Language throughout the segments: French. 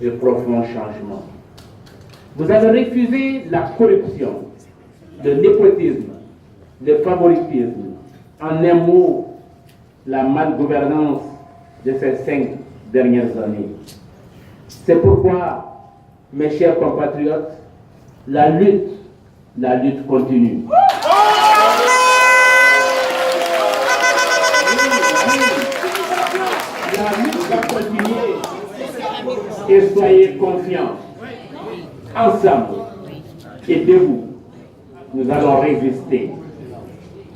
et profond changement. Vous avez refusé la corruption, le népotisme, le favoritisme, en un mot, la malgouvernance de ces 5 dernières années. C'est pourquoi, mes chers compatriotes, la lutte continue. La lutte va continuer et soyez confiants. Ensemble et debout, nous allons résister.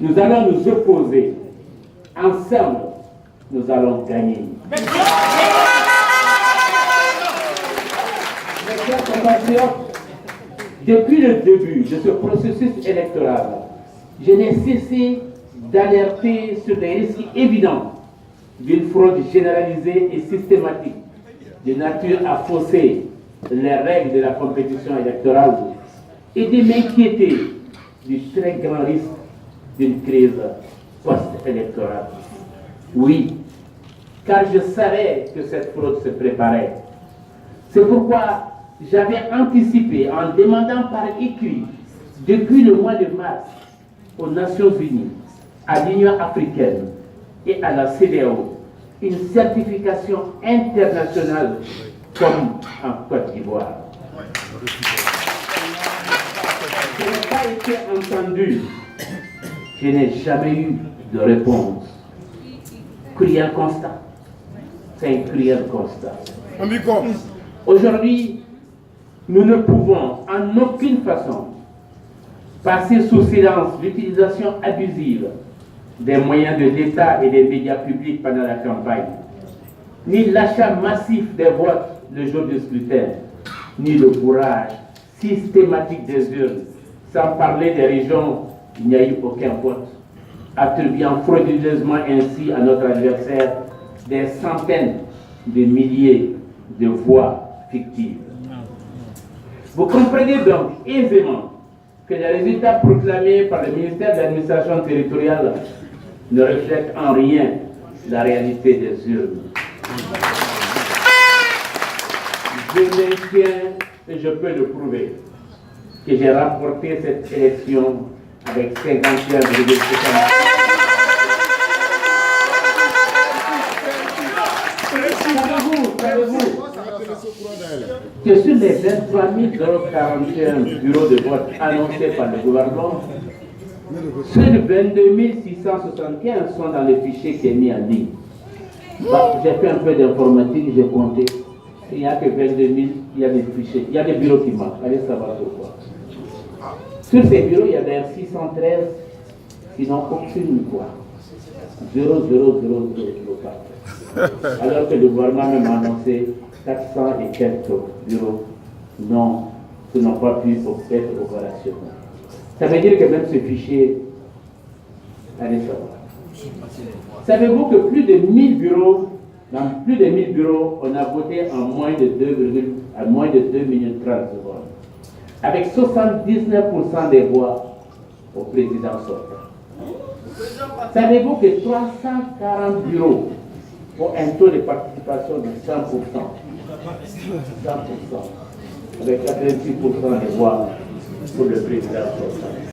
Nous allons nous opposer. Ensemble, nous allons gagner. Mes chers compatriotes, depuis le début de ce processus électoral, je n'ai cessé d'alerter sur les risques évidents d'une fraude généralisée et systématique de nature à fausser les règles de la compétition électorale et de m'inquiéter du très grand risque d'une crise post-électorale. Oui, car je savais que cette fraude se préparait. C'est pourquoi j'avais anticipé en demandant par écrit, depuis le mois de mars, aux Nations Unies, à l'Union africaine et à la CEDEAO, une certification internationale comme en Côte d'Ivoire. Je n'ai pas été entendu. Je n'ai jamais eu de réponse. Cruel constat. C'est un cruel constat. Aujourd'hui, nous ne pouvons en aucune façon passer sous silence l'utilisation abusive des moyens de l'État et des médias publics pendant la campagne, ni l'achat massif des votes le jour du scrutin, ni le bourrage systématique des urnes, sans parler des régions où il n'y a eu aucun vote, attribuant frauduleusement ainsi à notre adversaire des centaines de milliers de voix fictives. Vous comprenez donc aisément que les résultats proclamés par le ministère de l'Administration territoriale ne reflètent en rien la réalité des urnes. Je maintiens, et je peux le prouver, que j'ai remporté cette élection avec 51,5%. Savez-vous que sur les 23 041 bureaux de vote annoncés par le gouvernement, seuls 22 675 sont dans le fichier qui est mis en ligne. J'ai fait un peu d'informatique, j'ai compté. Il n'y a que 22 000, il y a des fichiers, il y a des bureaux qui manquent. Allez savoir pourquoi. Sur ces bureaux, il y a d'ailleurs 613 qui n'ont aucune voix. 0,0004. Alors que le gouvernement même a annoncé 400 et quelques bureaux qui n'ont pas pu être opérationnels. Ça veut dire que même ce fichier, allez savoir. Savez-vous que plus de 1000 bureaux, dans plus de 1000 bureaux, on a voté en moins de 2 minutes 30 secondes, avec 79% des voix au président sortant. Savez-vous que 340 bureaux ont un taux de participation de 100%, avec 86% des voix pour le président sortant.